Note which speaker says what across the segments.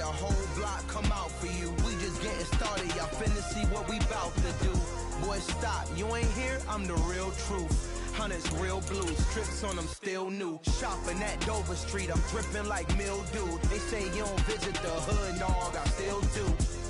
Speaker 1: the whole block come out for you. We just getting started, y'all finna see what we bout to do. Boy, stop, you ain't here, I'm the real truth. Hunters, real blues, tricks on them still new. Shopping at Dover Street, I'm dripping like mildew. They say you don't visit the hood, dog, I still do.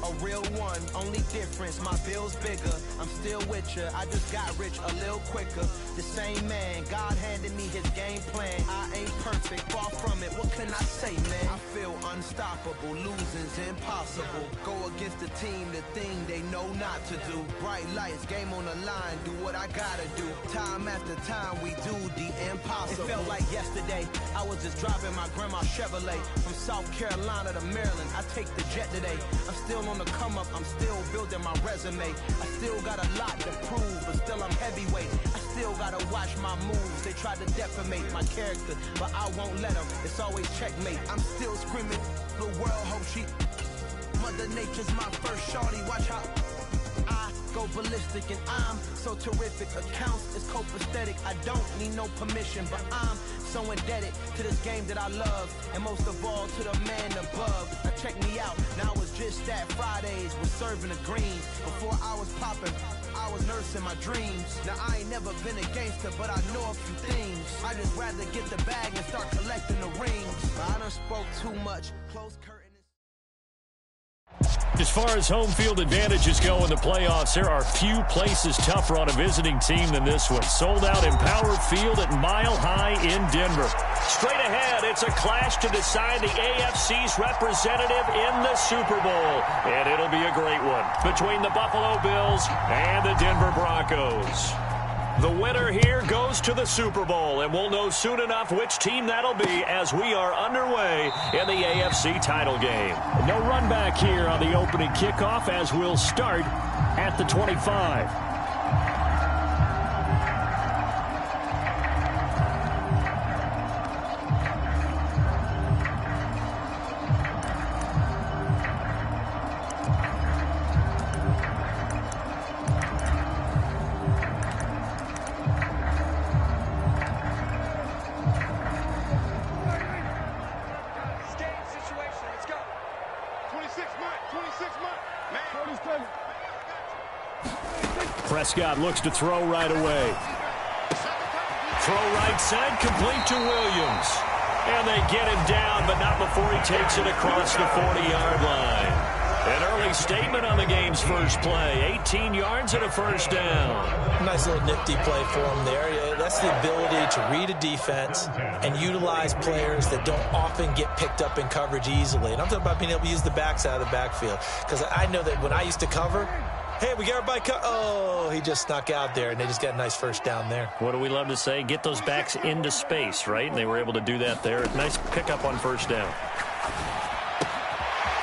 Speaker 1: A real one, only difference, my bill's bigger. I'm still with ya, I just got rich a little quicker. The same man, God handed me his game plan. I ain't perfect, far from it, what can I say, man? I feel unstoppable, losing's impossible. Go against the team, the thing they know not to do. Bright lights, game on the line, do what I gotta do. Time after time, we do the impossible. It felt like yesterday, I was just driving my grandma's Chevrolet. From South Carolina to Maryland, I take the jet today. I'm still on the come up, I'm still building my resume. I still got a lot to prove, but still I'm heavyweight. I still gotta watch my moves. They try to defamate my character, but I won't let them. It's always checkmate. I'm still screaming, the world hope she. Mother Nature's my first shorty, watch how I go ballistic, and I'm so terrific. Accounts is copacetic. I don't need no permission, but I'm so indebted to this game that I love, and most of all to the man above. Now check me out, now it's just that Fridays was serving the greens. Before I was popping, I was nursing my dreams. Now I ain't never been a gangster, but I know a few things. I just rather get the bag and start collecting the rings. But I done spoke too much. Close curtain.
Speaker 2: As far as home field advantages go in the playoffs, there are few places tougher on a visiting team than this one. Sold out Empower Field at Mile High in Denver. Straight ahead, it's a clash to decide the AFC's representative in the Super Bowl. And it'll be a great one between the Buffalo Bills and the Denver Broncos. The winner here goes to the Super Bowl, and we'll know soon enough which team that'll be as we are underway in the AFC title game. No run back here on the opening kickoff as we'll start at the 25. Prescott looks to throw right away. Throw right side, complete to Williams. And they get him down, but not before he takes it across the 40-yard line. An early statement on the game's first play. 18 yards and a first down.
Speaker 3: Nice little nifty play for him there. Yeah, that's the ability to read a defense and utilize players that don't often get picked up in coverage easily. And I'm talking about being able to use the backside of the backfield. Because I know that when I used to cover, hey, we got everybody oh, he just snuck out there, and they just got a nice first down there.
Speaker 2: What do we love to say? Get those backs into space, right? And they were able to do that there. Nice pickup on first down.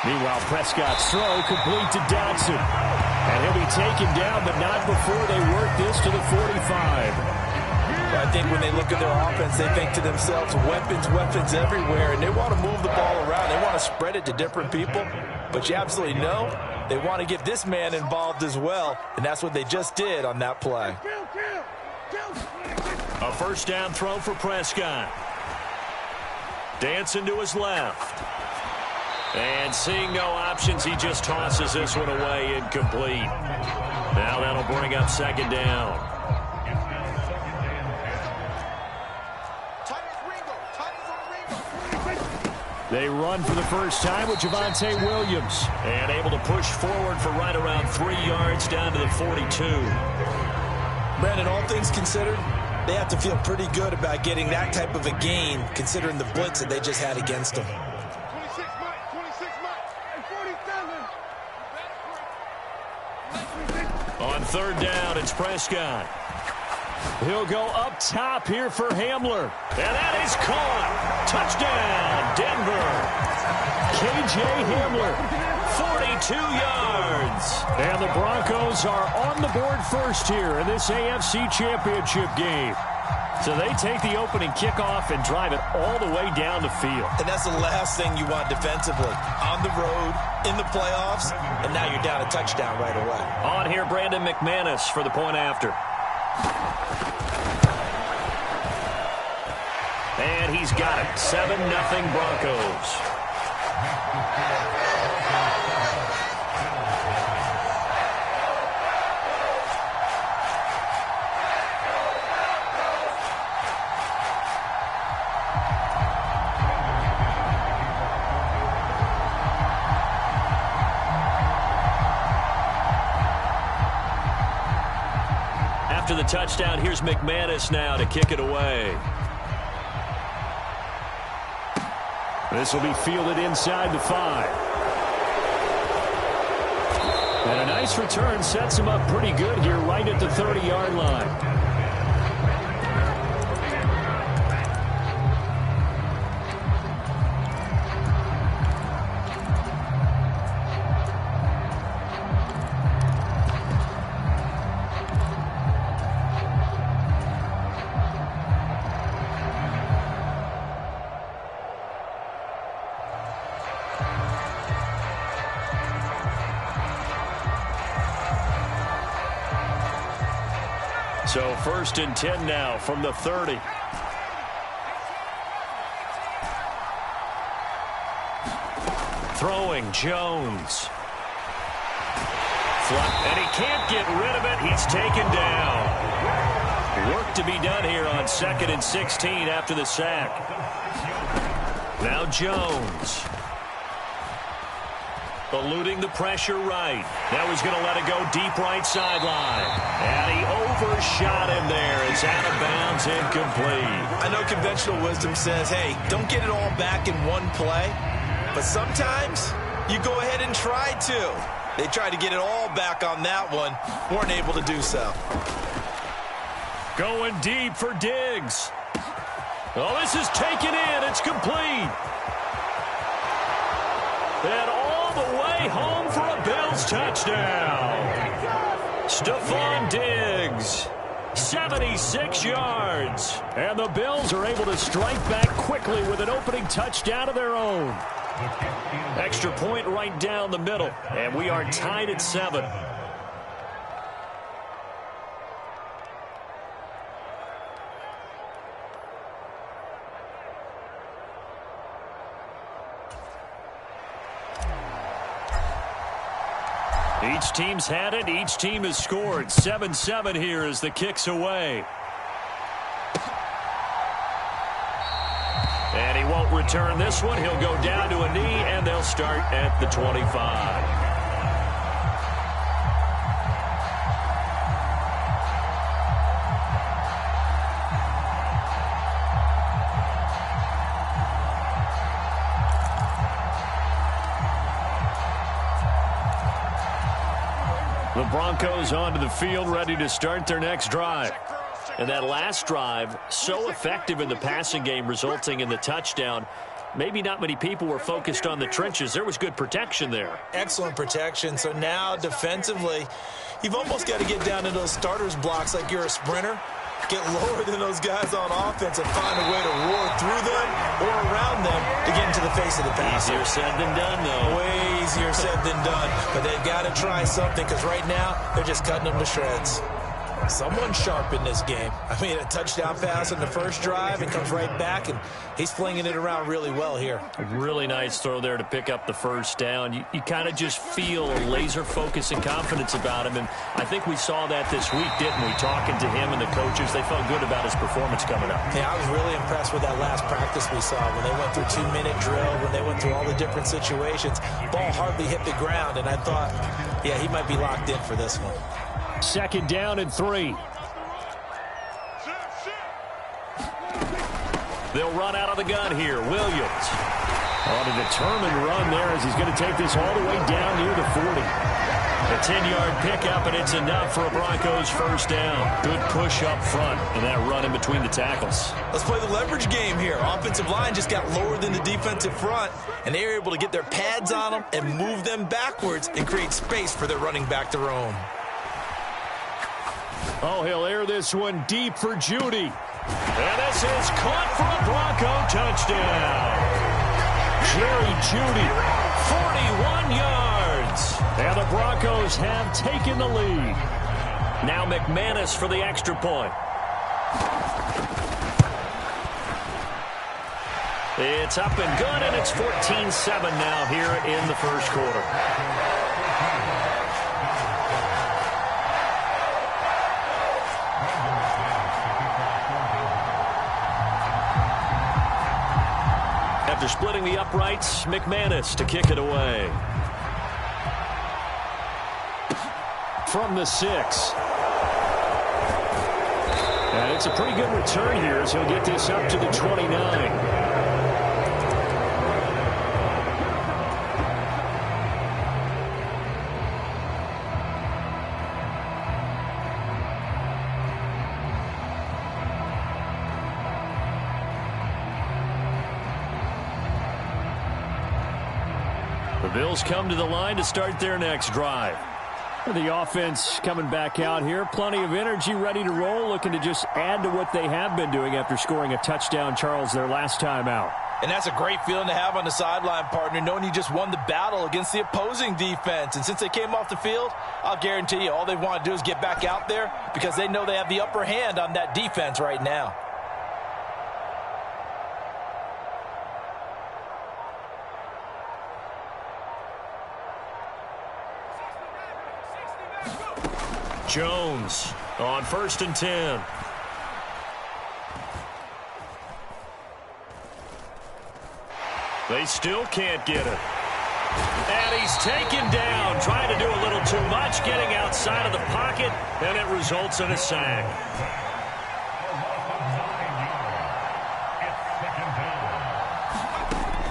Speaker 2: Meanwhile, Prescott's throw complete to Dotson. And he'll be taken down, but not before they work this to the 45.
Speaker 3: I think when they look at their offense, they think to themselves, weapons, weapons everywhere, and they want to move the ball around. They want to spread it to different people, but you absolutely know they want to get this man involved as well, and that's what they just did on that play.
Speaker 2: A first down throw for Prescott. Dancing to his left. And seeing no options, he just tosses this one away incomplete. Now that'll bring up second down. They run for the first time with Javonte Williams. And able to push forward for right around 3 yards down to the 42.
Speaker 3: Brandon, all things considered, they have to feel pretty good about getting that type of a gain, considering the blitz that they just had against them.
Speaker 2: On third down, it's Prescott. He'll go up top here for Hamler. And that is caught. Touchdown, Denver. K.J. Hamler, 42 yards. And the Broncos are on the board first here in this AFC Championship game. So they take the opening kickoff and drive it all the way down the field.
Speaker 3: And that's the last thing you want defensively. On the road, in the playoffs, and now you're down a touchdown right away.
Speaker 2: On here, Brandon McManus for the point after. And he's got it. 7-0 Broncos. to the touchdown. Here's McManus now to kick it away. This will be fielded inside the 5. And a nice return sets him up pretty good here right at the 30-yard line. So 1st and 10 now from the 30. Throwing Jones. And he can't get rid of it. He's taken down. Work to be done here on 2nd and 16 after the sack. Now Jones. Eluding the pressure right. Now he's going to let it go deep right sideline. And he overshot him there. It's out of bounds, incomplete.
Speaker 3: I know conventional wisdom says, hey, don't get it all back in one play. But sometimes you go ahead and try to. They tried to get it all back on that one. Weren't able to do so.
Speaker 2: Going deep for Diggs. Oh, this is taken in. It's complete. And all the way home for a Bills touchdown. Stephon Diggs, 76 yards. And the Bills are able to strike back quickly with an opening touchdown of their own. Extra point right down the middle. And we are tied at 7. Each team's had it. Each team has scored. 7-7 here as the kick's away. And he won't return this one. He'll go down to a knee, and they'll start at the 25. The Broncos onto the field, ready to start their next drive. And that last drive, so effective in the passing game, resulting in the touchdown. Maybe not many people were focused on the trenches. There was good protection there.
Speaker 3: Excellent protection. So now defensively, you've almost got to get down to those starters blocks like you're a sprinter. Get lower than those guys on offense and find a way to roar through them or around them to get into the face of the pass.
Speaker 2: Easier said than done, though.
Speaker 3: Way easier said than done. But they've got to try something because right now they're just cutting them to shreds. Someone sharp in this game. I mean, a touchdown pass in the first drive and comes right back, and he's flinging it around really well here.
Speaker 2: A really nice throw there to pick up the first down. You kind of just feel laser focus and confidence about him, and I think we saw that this week, didn't we? Talking to him and the coaches, they felt good about his performance coming up.
Speaker 3: Yeah, I was really impressed with that last practice we saw when they went through 2-minute drill, when they went through all the different situations. Ball hardly hit the ground, and I thought, yeah, he might be locked in for this one.
Speaker 2: 2nd down and 3. They'll run out of the gun here. Williams on a determined run there as he's going to take this all the way down near the 40. A 10-yard pickup, and it's enough for a Broncos first down. Good push up front and that run in between the tackles.
Speaker 3: Let's play the leverage game here. Offensive line just got lower than the defensive front, and they were able to get their pads on them and move them backwards and create space for their running back to roam.
Speaker 2: Oh, he'll air this one deep for Judy. And this is caught for a Bronco touchdown. Jerry Judy, 41 yards. And the Broncos have taken the lead. Now McManus for the extra point. It's up and good, and it's 14-7 now here in the first quarter. After splitting the uprights, McManus to kick it away. From the 6. And it's a pretty good return here as he'll get this up to the 29. The Bills come to the line to start their next drive. The offense coming back out here. Plenty of energy, ready to roll, looking to just add to what they have been doing after scoring a touchdown, Charles, their last time out.
Speaker 3: And that's a great feeling to have on the sideline, partner, knowing you just won the battle against the opposing defense. And since they came off the field, I'll guarantee you all they want to do is get back out there because they know they have the upper hand on that defense right now.
Speaker 2: Jones on 1st and 10. They still can't get it. And he's taken down, trying to do a little too much, getting outside of the pocket, and it results in a sack.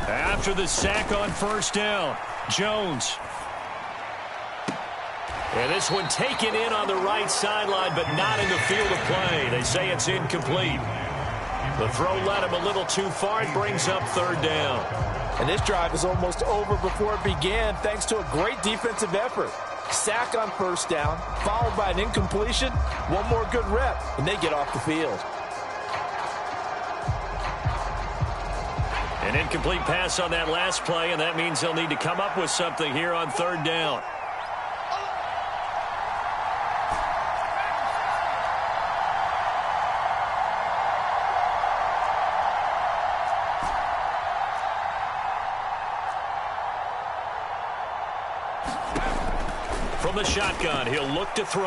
Speaker 2: After the sack on 1st down, Jones. And this one taken in on the right sideline, but not in the field of play. They say it's incomplete. The throw led him a little too far and brings up 3rd down.
Speaker 3: And this drive is almost over before it began thanks to a great defensive effort. Sack on 1st down, followed by an incompletion. One more good rep, and they get off the field.
Speaker 2: An incomplete pass on that last play, and that means they'll need to come up with something here on 3rd down. From the shotgun, he'll look to throw.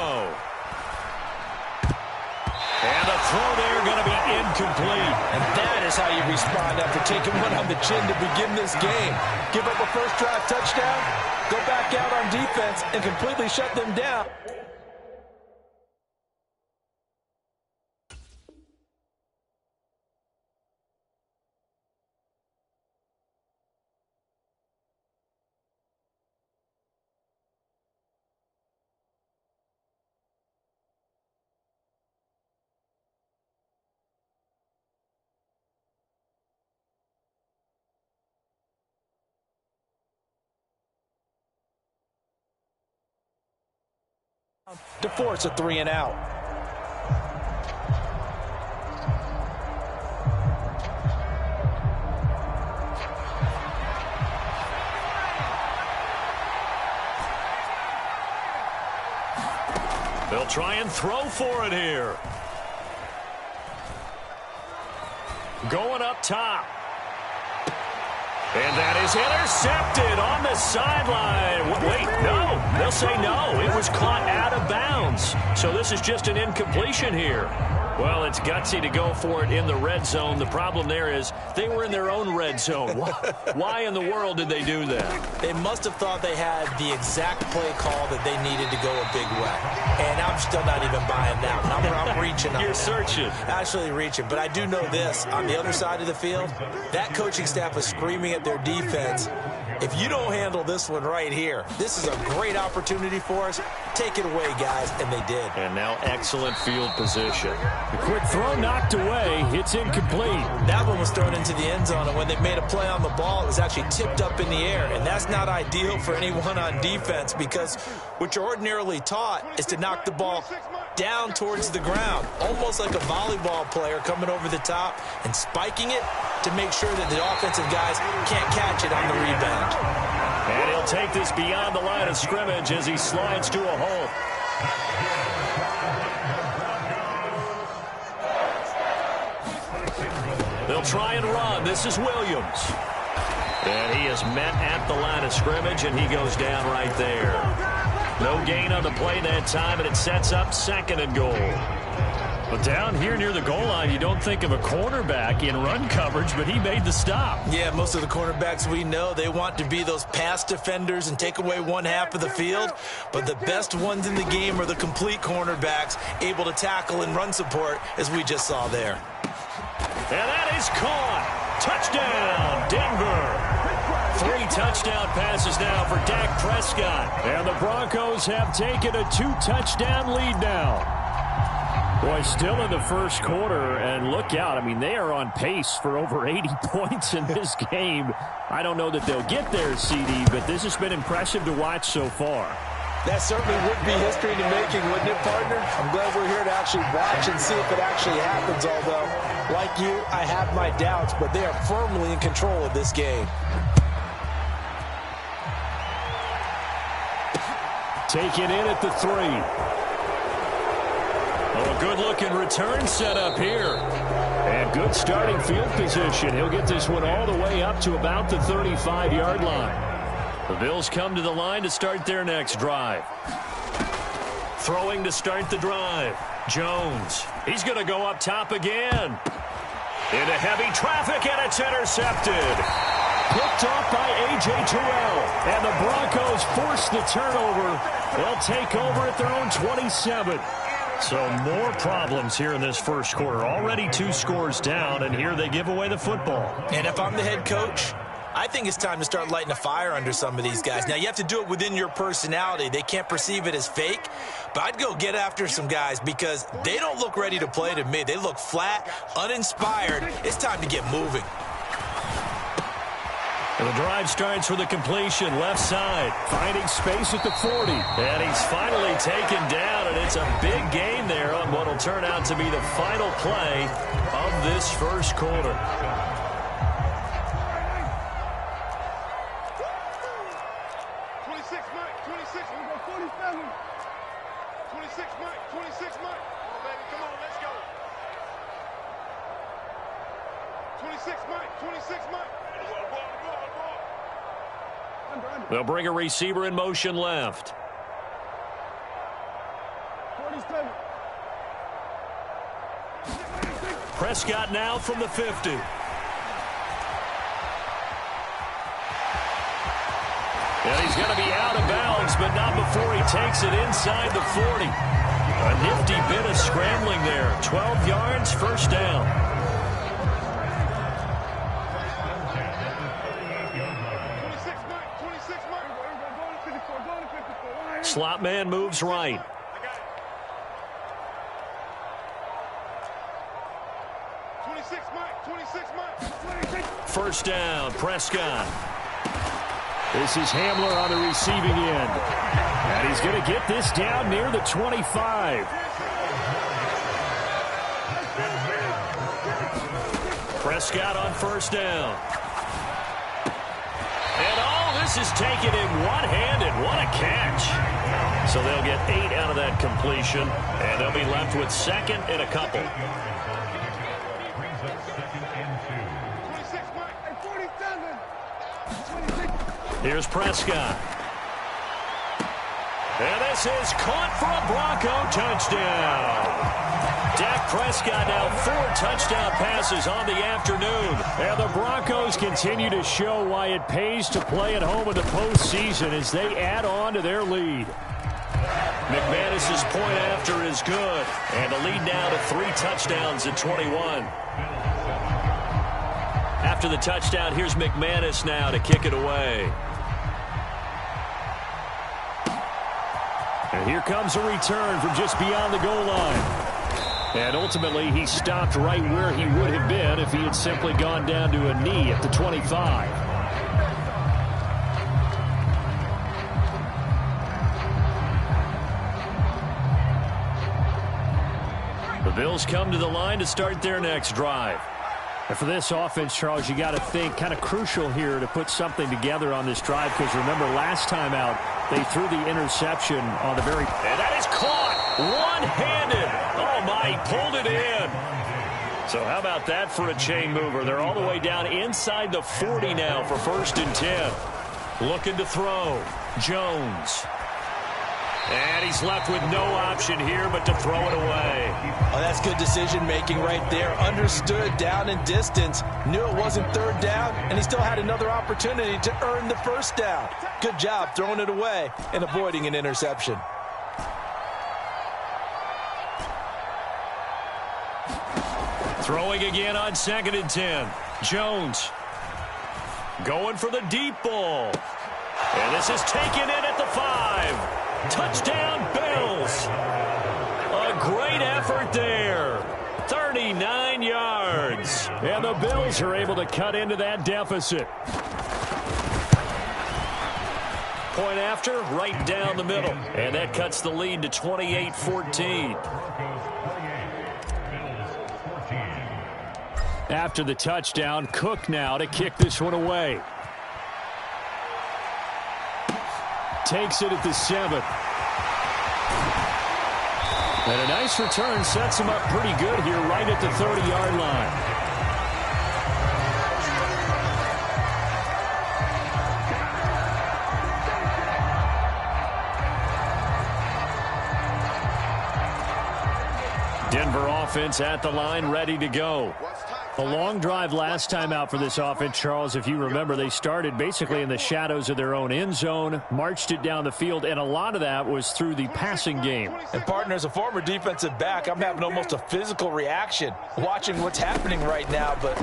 Speaker 2: And the throw there going to be incomplete.
Speaker 3: And that is how you respond after taking one on the chin to begin this game. Give up a first drive touchdown, go back out on defense, and completely shut them down. To force a 3 and out.
Speaker 2: They'll try and throw for it here. Going up top. And that is intercepted on the sideline. Wait, no. They'll say no. It was caught out of bounds. So this is just an incompletion here. Well, it's gutsy to go for it in the red zone. The problem there is they were in their own red zone. Why in the world did they do that?
Speaker 3: They must have thought they had the exact play call that they needed to go a big way. And I'm still not even buying that one. I'm reaching on
Speaker 2: You're
Speaker 3: that.
Speaker 2: searching.
Speaker 3: Actually reaching. But I do know this. On the other side of the field, that coaching staff is screaming at their defense. If you don't handle this one right here, this is a great opportunity for us. Take it away, guys. And they did.
Speaker 2: And now excellent field position. The quick throw knocked away. It's incomplete.
Speaker 3: That one was thrown into the end zone, and when they made a play on the ball, it was actually tipped up in the air. And that's not ideal for anyone on defense because what you're ordinarily taught is to knock the ball down towards the ground, almost like a volleyball player coming over the top and spiking it to make sure that the offensive guys can't catch it on the rebound.
Speaker 2: And he'll take this beyond the line of scrimmage as he slides to a hole. They'll try and run. This is Williams. And he is met at the line of scrimmage, and he goes down right there. No gain on the play that time, and it sets up 2nd and goal. But down here near the goal line, you don't think of a cornerback in run coverage, but he made the stop.
Speaker 3: Yeah, most of the cornerbacks we know, they want to be those pass defenders and take away one half of the field. But the best ones in the game are the complete cornerbacks, able to tackle and run support, as we just saw there.
Speaker 2: And that is caught. Touchdown, Denver. 3 touchdown passes now for Dak Prescott. And the Broncos have taken a 2-touchdown lead now. Boy, still in the first quarter, and look out. I mean, they are on pace for over 80 points in this game. I don't know that they'll get there, CD, but this has been impressive to watch so far.
Speaker 3: That certainly would be history in the making, wouldn't it, partner? I'm glad we're here to actually watch and see if it actually happens, although, like you, I have my doubts, but they are firmly in control of this game.
Speaker 2: Taken in at the 3. Oh, a good-looking return set up here. And good starting field position. He'll get this one all the way up to about the 35-yard line. The Bills come to the line to start their next drive. Throwing to start the drive. Jones. He's going to go up top again. Into heavy traffic, and it's intercepted. Picked off by A.J. Terrell. And the Broncos force the turnover. They'll take over at their own 27. So more problems here in this first quarter. Already 2 scores down, and here they give away the football.
Speaker 3: And if I'm the head coach, I think it's time to start lighting a fire under some of these guys. Now, you have to do it within your personality. They can't perceive it as fake. But I'd go get after some guys because they don't look ready to play to me. They look flat, uninspired. It's time to get moving.
Speaker 2: And the drive starts with a completion left side, finding space at the 40. And he's finally taken down, and it's a big gain there on what will turn out to be the final play of this first quarter. They'll bring a receiver in motion left. Prescott now from the 50. And he's going to be out of bounds, but not before he takes it inside the 40. A nifty bit of scrambling there. 12 yards, first down. Slot man moves right. First down, Prescott. This is Hamler on the receiving end. And he's going to get this down near the 25. Prescott on first down. And all this is taken in one-handed. What a catch. So they'll get 8 out of that completion, and they'll be left with second and a couple. Here's Prescott. And this is caught for a Bronco touchdown. Dak Prescott now 4 touchdown passes on the afternoon. And the Broncos continue to show why it pays to play at home in the postseason as they add on to their lead. McManus's point after is good. And the lead now to 3 touchdowns at 21. After the touchdown, here's McManus now to kick it away. And here comes a return from just beyond the goal line. And ultimately, he stopped right where he would have been if he had simply gone down to a knee at the 25. The Bills come to the line to start their next drive. And for this offense, Charles, you got to think kind of crucial here to put something together on this drive, because remember last time out, they threw the interception on the very... And that is caught one-handed. Oh, my, he pulled it in. So how about that for a chain mover? They're all the way down inside the 40 now for 1st and 10. Looking to throw. Jones. And he's left with no option here but to throw it away.
Speaker 3: Oh, that's good decision-making right there. Understood down and distance. Knew it wasn't third down, and he still had another opportunity to earn the first down. Good job throwing it away and avoiding an interception.
Speaker 2: Throwing again on 2nd and 10. Jones going for the deep ball. And this is taken in at the 5. Touchdown, Bills. A great effort there. 39 yards. And the Bills are able to cut into that deficit. Point after, right down the middle. And that cuts the lead to 28-14. After the touchdown, Cook now to kick this one away. Takes it at the 7. And a nice return sets him up pretty good here right at the 30-yard line. Denver offense at the line, ready to go. A long drive last time out for this offense, Charles. If you remember, they started basically in the shadows of their own end zone, marched it down the field, and a lot of that was through the passing game.
Speaker 3: And, partner, as a former defensive back, I'm having almost a physical reaction watching what's happening right now. But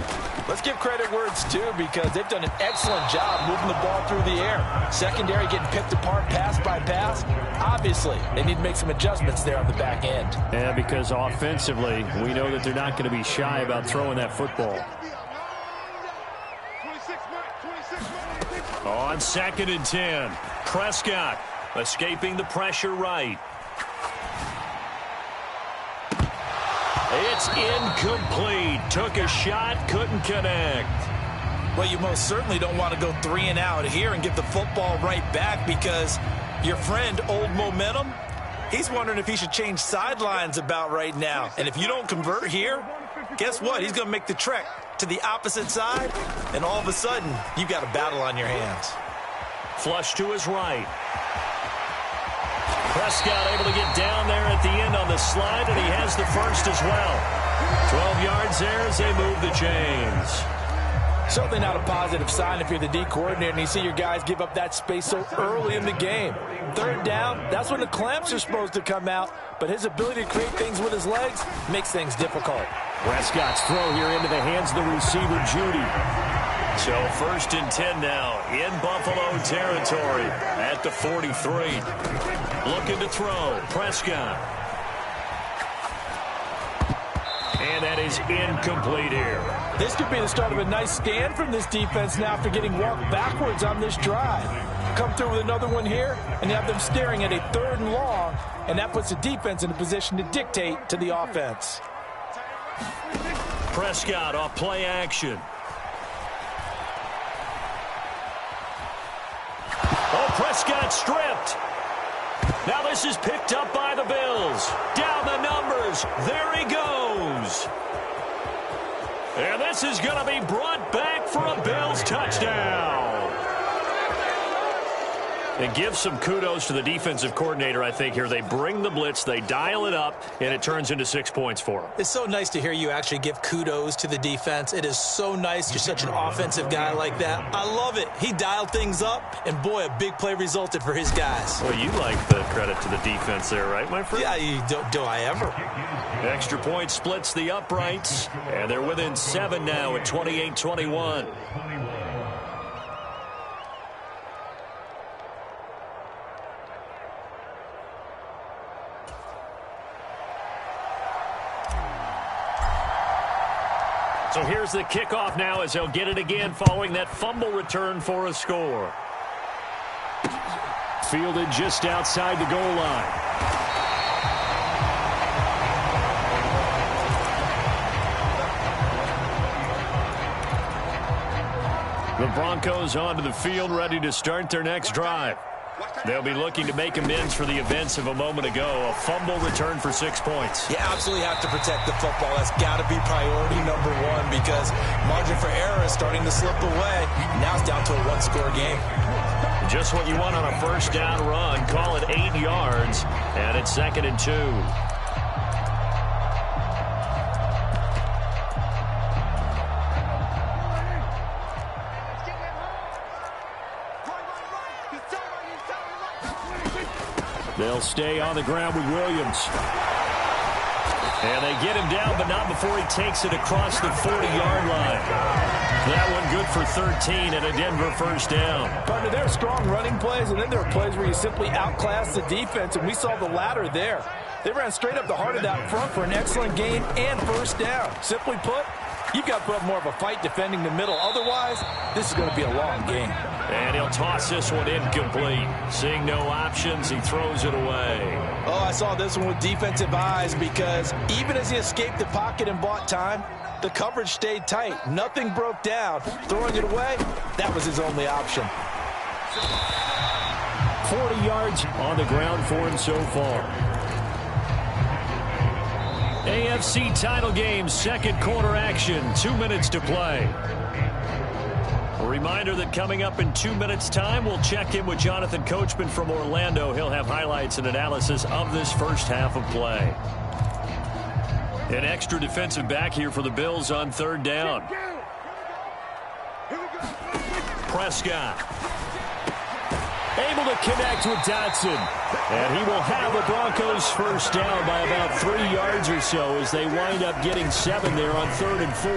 Speaker 3: let's give credit where it's due, because they've done an excellent job moving the ball through the air. Secondary getting picked apart pass by pass. Obviously, they need to make some adjustments there on the back end.
Speaker 2: Yeah, because offensively, we know that they're not going to be shy about throwing that football. On 2nd and 10, Prescott escaping the pressure right. It's incomplete. Took a shot, couldn't connect.
Speaker 3: Well, you most certainly don't want to go 3 and out here and get the football right back, because your friend, Old Momentum, he's wondering if he should change sidelines about right now. And if you don't convert here, guess what? He's going to make the trek to the opposite side, and all of a sudden, you've got a battle on your hands.
Speaker 2: Flush to his right. Prescott able to get down there at the end on the slide, and he has the first as well. 12 yards there as they move the chains.
Speaker 3: Certainly not a positive sign if you're the D coordinator and you see your guys give up that space so early in the game. Third down, that's when the clamps are supposed to come out, but his ability to create things with his legs makes things difficult.
Speaker 2: Prescott's throw here into the hands of the receiver, Judy. So 1st and 10 now in Buffalo territory at the 43. Looking to throw, Prescott. And that is incomplete here.
Speaker 3: This could be the start of a nice stand from this defense now after getting walked backwards on this drive. Come through with another one here, and you have them staring at a 3rd and long, and that puts the defense in a position to dictate to the offense.
Speaker 2: Prescott off play action. Oh, Prescott stripped. Now this is picked up by the Bills. Down the numbers. There he goes. And this is going to be brought back for a Bills touchdown. And give some kudos to the defensive coordinator, I think, here. They bring the blitz, they dial it up, and it turns into 6 points for them.
Speaker 3: It's so nice to hear you actually give kudos to the defense. It is so nice. You're such an offensive guy like that. I love it. He dialed things up, and boy, a big play resulted for his guys.
Speaker 2: Well, you like the credit to the defense there, right, my friend?
Speaker 3: Yeah, do I ever?
Speaker 2: Extra point splits the uprights, and they're within 7 now at 28-21. So here's the kickoff now as they'll get it again following that fumble return for a score. Fielded just outside the goal line. The Broncos onto the field, ready to start their next drive. They'll be looking to make amends for the events of a moment ago. A fumble return for 6 points.
Speaker 3: You absolutely have to protect the football. That's got to be priority number one, because margin for error is starting to slip away. Now it's down to a 1-score game.
Speaker 2: Just what you want on a first down run. Call it 8 yards, and it's 2nd and 2. They'll stay on the ground with Williams. And they get him down, but not before he takes it across the 40-yard line. That one good for 13 and a Denver first down.
Speaker 4: Partner, there are strong running plays, and then there are plays where you simply outclass the defense, and we saw the latter there. They ran straight up the heart of that front for an excellent gain and first down. Simply put, you've got to put up more of a fight defending the middle. Otherwise, this is going to be a long game.
Speaker 2: And he'll toss this one incomplete. Seeing no options, he throws it away.
Speaker 4: Oh, I saw this one with defensive eyes because even as he escaped the pocket and bought time, the coverage stayed tight. Nothing broke down. Throwing it away, that was his only option.
Speaker 2: 40 yards on the ground for him so far. AFC title game, second quarter action, 2 minutes to play. A reminder that coming up in 2 minutes' time, we'll check in with Jonathan Coachman from Orlando. He'll have highlights and analysis of this first half of play. An extra defensive back here for the Bills on third down. Prescott. Able to connect with Dotson. And he will have the Broncos first down by about 3 yards or so as they wind up getting 7 there on 3rd and 4.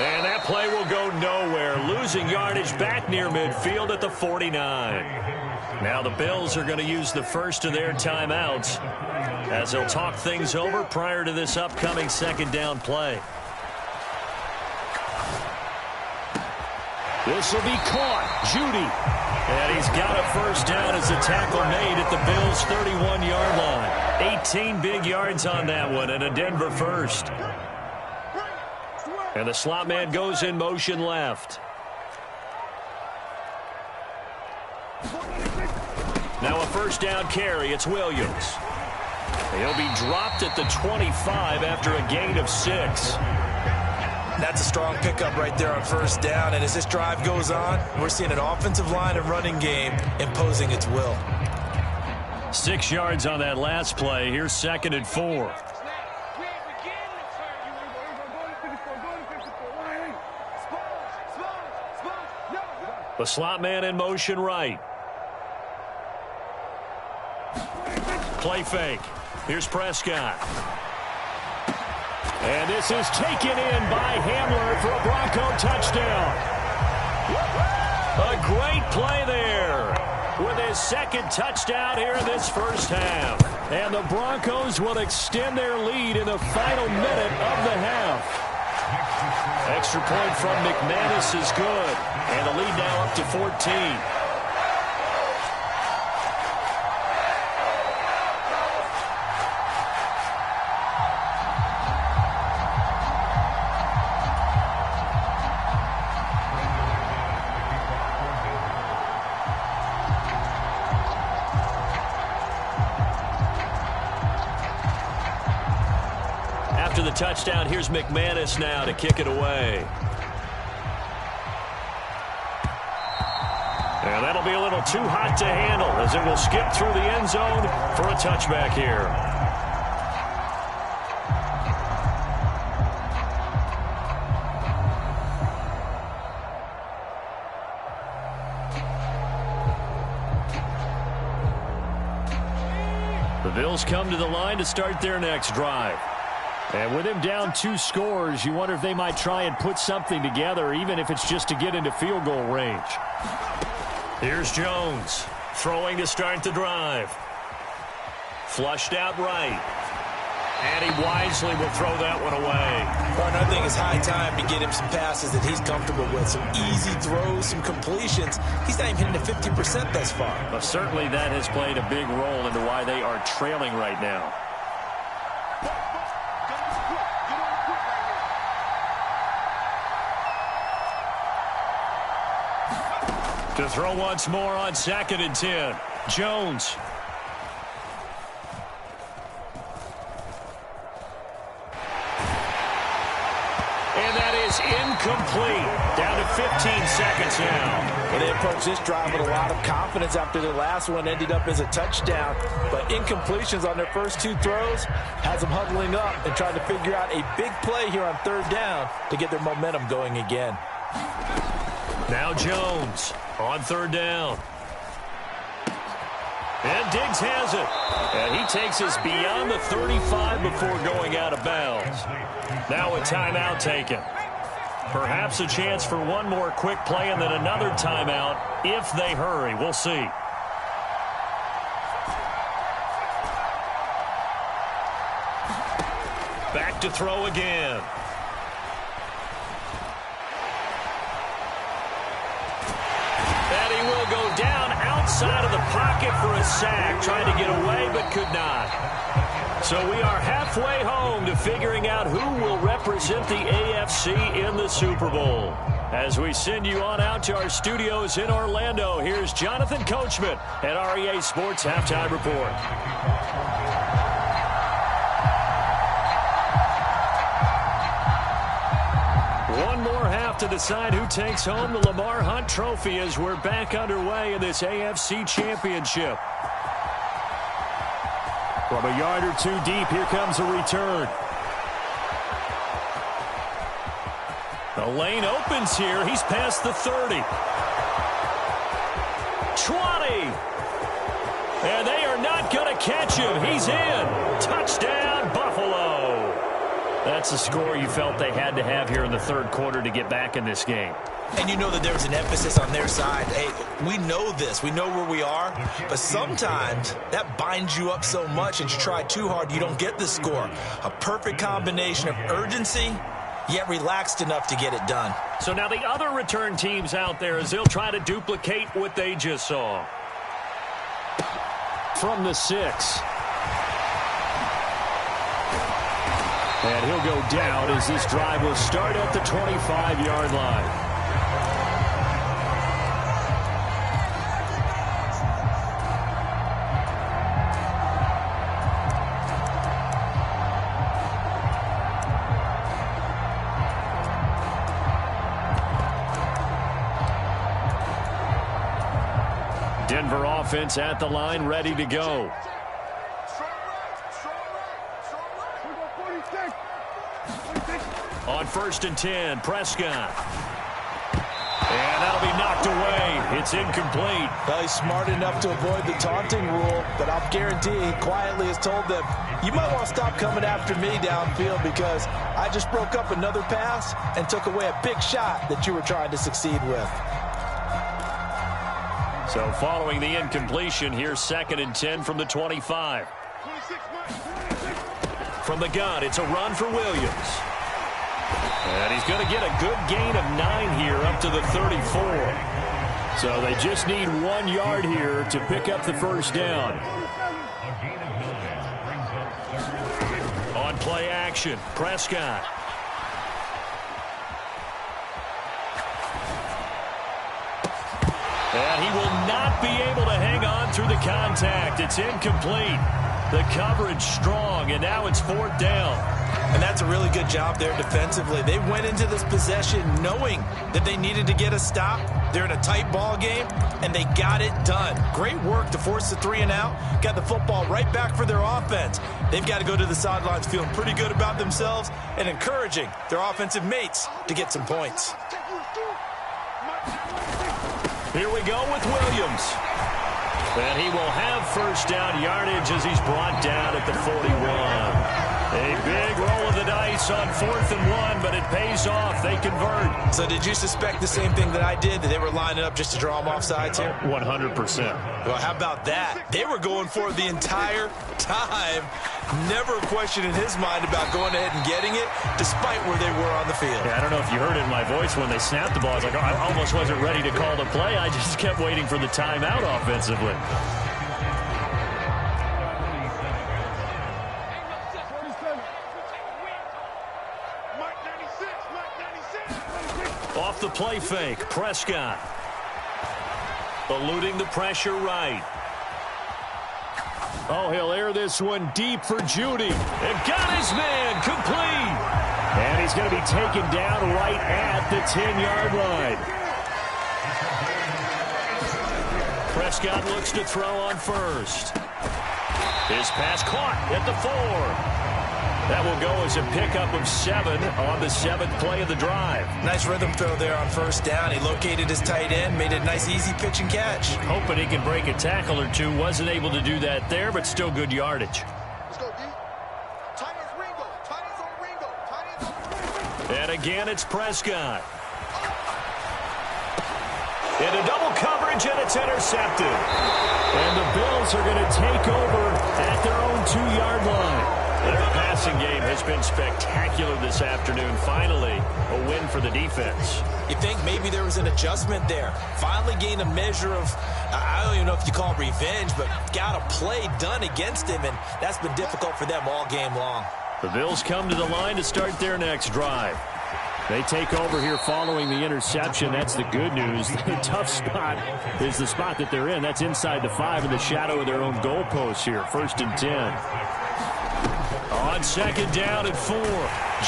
Speaker 2: And that play will go nowhere. Losing yardage back near midfield at the 49. Now the Bills are going to use the first of their timeouts as they'll talk things over prior to this upcoming second down play. This will be caught. Judy. And he's got a first down as a tackle made at the Bills' 31-yard line. 18 big yards on that one and a Denver first. And the slot man goes in motion left. Now a first down carry. It's Williams. He'll be dropped at the 25 after a gain of 6.
Speaker 3: That's a strong pickup right there on first down. And as this drive goes on, we're seeing an offensive line and running game imposing its will.
Speaker 2: 6 yards on that last play. Here's 2nd and 4. The slot man in motion right. Play fake. Here's Prescott. And this is taken in by Hamler for a Bronco touchdown. A great play there with his second touchdown here in this first half. And the Broncos will extend their lead in the final minute of the half. Extra point from McManus is good. And the lead now up to 14. After the touchdown, here's McManus now to kick it away. And that'll be a little too hot to handle as it will skip through the end zone for a touchback here. The Bills come to the line to start their next drive. And with him down 2 scores, you wonder if they might try and put something together, even if it's just to get into field goal range. Here's Jones, throwing to start the drive. Flushed out right. And he wisely will throw that one away.
Speaker 3: Partner, I think it's high time to get him some passes that he's comfortable with. Some easy throws, some completions. He's not even hitting the 50% thus far.
Speaker 2: Well, certainly that has played a big role into why they are trailing right now. To throw once more on 2nd and 10. Jones. And that is incomplete. Down to 15 seconds now.
Speaker 4: Well, they approached this drive with a lot of confidence after the last one ended up as a touchdown. But incompletions on their first two throws has them huddling up and trying to figure out a big play here on third down to get their momentum going again.
Speaker 2: Now Jones on third down. And Diggs has it. And he takes us beyond the 35 before going out of bounds. Now a timeout taken. Perhaps a chance for one more quick play and then another timeout if they hurry. We'll see. Back to throw again. And he will go down outside of the pocket for a sack, trying to get away but could not. So we are halfway home to figuring out who will represent the AFC in the Super Bowl. As we send you on out to our studios in Orlando, here's Jonathan Coachman at REA Sports Halftime Report. One more half to decide who takes home the Lamar Hunt Trophy as we're back underway in this AFC Championship. From a yard or two deep, here comes a return. The lane opens here. He's past the 30. 20. And they are not going to catch him. He's in. Touchdown, Buffalo. That's the score you felt they had to have here in the third quarter to get back in this game.
Speaker 3: And you know that there was an emphasis on their side. Hey, we know this. We know where we are. But sometimes that binds you up so much and you try too hard, you don't get the score. A perfect combination of urgency, yet relaxed enough to get it done.
Speaker 2: So now the other return teams out there as they'll try to duplicate what they just saw. From the 6. And he'll go down as this drive will start at the 25-yard line. Denver offense at the line, ready to go. On 1st and 10, Prescott. And that'll be knocked away. It's incomplete.
Speaker 4: Well, he's smart enough to avoid the taunting rule, but I'll guarantee he quietly has told them, you might want to stop coming after me downfield because I just broke up another pass and took away a big shot that you were trying to succeed with.
Speaker 2: So following the incompletion, here's 2nd and 10 from the 25. From the gun, it's a run for Williams. And he's going to get a good gain of 9 here up to the 34. So they just need 1 yard here to pick up the first down. On play action, Prescott. And he will not be able to hang on through the contact. It's incomplete. The coverage strong, and now it's 4th down.
Speaker 3: And that's a really good job there defensively. They went into this possession knowing that they needed to get a stop. They're in a tight ball game, and they got it done. Great work to force the 3 and out. Got the football right back for their offense. They've got to go to the sidelines feeling pretty good about themselves and encouraging their offensive mates to get some points.
Speaker 2: Here we go with Williams. And he will have first down yardage as he's brought down at the 41. A big roll of the dice on 4th and 1, but it pays off. They convert.
Speaker 3: So did you suspect the same thing that I did, that they were lining up just to draw them off sides here?
Speaker 2: 100%.
Speaker 3: Well, how about that? They were going for it the entire time. Never a question in his mind about going ahead and getting it, despite where they were on the field.
Speaker 2: Yeah, I don't know if you heard it in my voice when they snapped the ball. I was like, I almost wasn't ready to call the play. I just kept waiting for the timeout offensively. Off the play fake, Prescott. Eluding the pressure right. Oh, he'll air this one deep for Judy. And got his man complete. And he's going to be taken down right at the 10-yard line. Prescott looks to throw on first. His pass caught at the 4. That will go as a pickup of 7 on the 7th play of the drive.
Speaker 3: Nice rhythm throw there on first down. He located his tight end, made a nice easy pitch and catch.
Speaker 2: Hoping he can break a tackle or two. Wasn't able to do that there, but still good yardage.
Speaker 5: Let's go, D. Tight ends Ringo. Tight ends on Ringo. Tight ends on Ringo.
Speaker 2: And again, it's Prescott. Into double coverage, and it's intercepted. And the Bills are going to take over at their own 2-yard line. Their passing game has been spectacular this afternoon. Finally, a win for the defense.
Speaker 3: You think maybe there was an adjustment there. Finally gained a measure of, I don't even know if you call it revenge, but got a play done against him, and that's been difficult for them all game long.
Speaker 2: The Bills come to the line to start their next drive. They take over here following the interception. That's the good news. The tough spot is the spot that they're in. That's inside the 5 in the shadow of their own goalpost here. 1st and 10. On 2nd down and 4.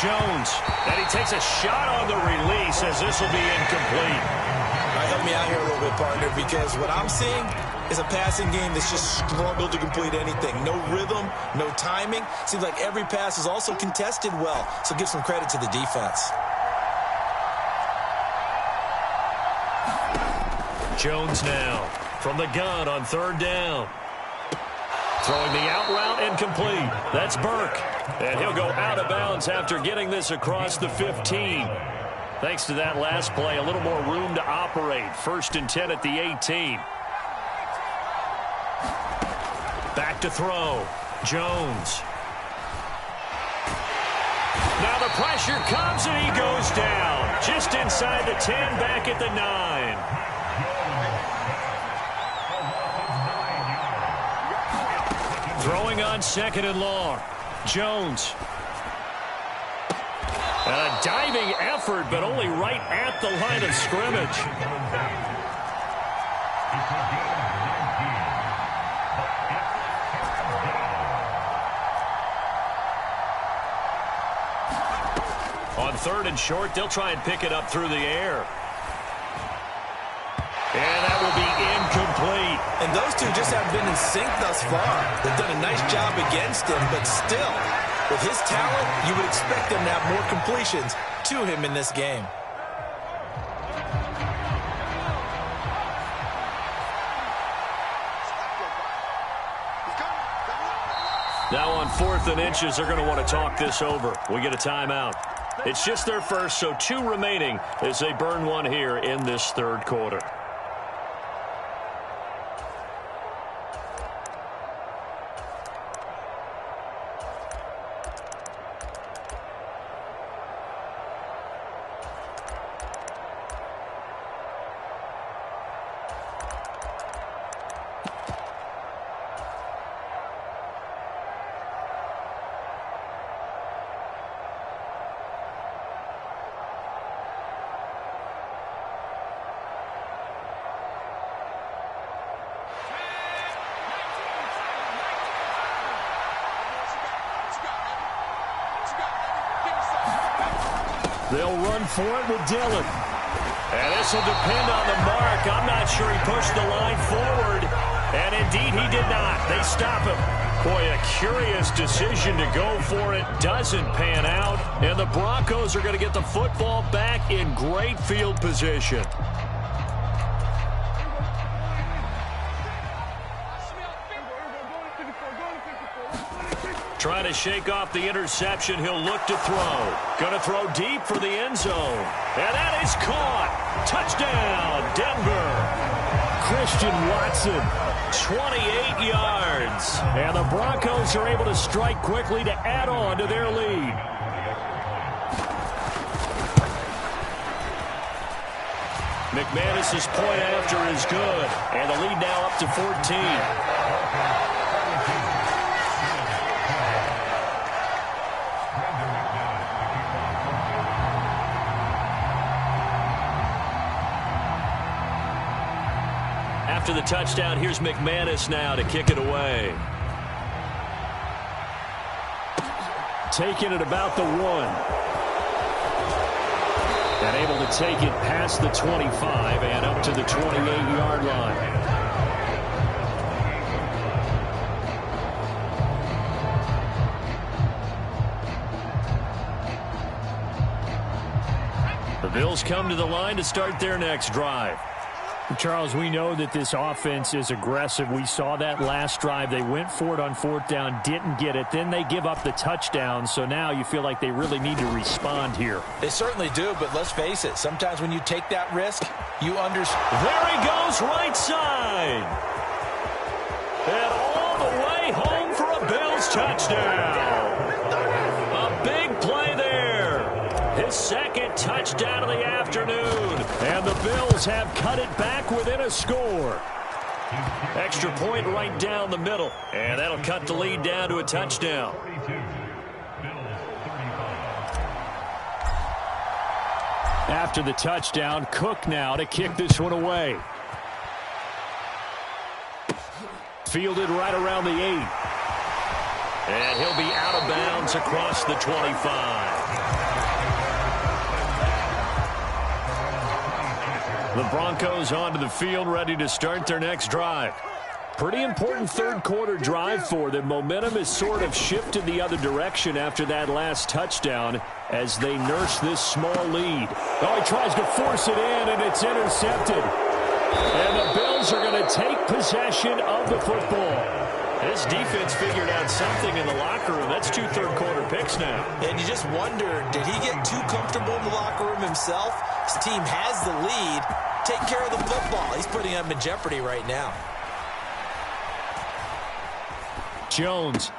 Speaker 2: Jones. And he takes a shot on the release as this will be incomplete.
Speaker 3: All right, help me out here a little bit, partner, because what I'm seeing is a passing game that's just struggled to complete anything. No rhythm, no timing. Seems like every pass is also contested well, so give some credit to the defense.
Speaker 2: Jones now from the gun on 3rd down. Throwing the out route incomplete. That's Burke. And he'll go out of bounds after getting this across the 15. Thanks to that last play, a little more room to operate. 1st and 10 at the 18. Back to throw. Jones. Now the pressure comes and he goes down. Just inside the 10, back at the 9. Throwing on 2nd and long. Jones. And a diving effort, but only right at the line of scrimmage. On 3rd and short, they'll try and pick it up through the air. And that will be incomplete.
Speaker 3: And those two just haven't been in sync thus far. They've done a nice job against him, but still, with his talent, you would expect them to have more completions to him in this game.
Speaker 2: Now on 4th and inches, they're going to want to talk this over. We get a timeout. It's just their first, so 2 remaining as they burn one here in this 3rd quarter. They'll run for it with Dillon. And this will depend on the mark. I'm not sure he pushed the line forward. And indeed, he did not. They stop him. Boy, a curious decision to go for it. Doesn't pan out. And the Broncos are going to get the football back in great field position. Trying to shake off the interception. He'll look to throw. Going to throw deep for the end zone. And that is caught. Touchdown, Denver. Christian Watson, 28 yards. And the Broncos are able to strike quickly to add on to their lead. McManus's point after is good. And the lead now up to 14. After the touchdown, here's McManus now to kick it away. Taking it about the 1. And able to take it past the 25 and up to the 28-yard line. The Bills come to the line to start their next drive.
Speaker 6: Charles, we know that this offense is aggressive. We saw that last drive. They went for it on fourth down, didn't get it. Then they give up the touchdown. So now you feel like they really need to respond here.
Speaker 3: They certainly do, but let's face it. Sometimes when you take that risk, you understand.
Speaker 2: There he goes, right side. And all the way home for a Bills touchdown. A big play there. His second touchdown of the afternoon. And the Bills have cut it back within a score. Extra point right down the middle. And that'll cut the lead down to a touchdown.
Speaker 6: After the touchdown, Cook now to kick this one away. Fielded right around the 8.
Speaker 2: And he'll be out of bounds across the 25. The Broncos onto the field, ready to start their next drive. Pretty important third-quarter drive for them. Momentum has sort of shifted the other direction after that last touchdown as they nurse this small lead. Oh, he tries to force it in, and it's intercepted. And the Bills are going to take possession of the football. This defense figured out something in the locker room. That's 2 third-quarter picks now.
Speaker 3: And you just wonder, did he get too comfortable in the locker room himself? His team has the lead. Take care of the football. He's putting them in jeopardy right now.
Speaker 2: Jones.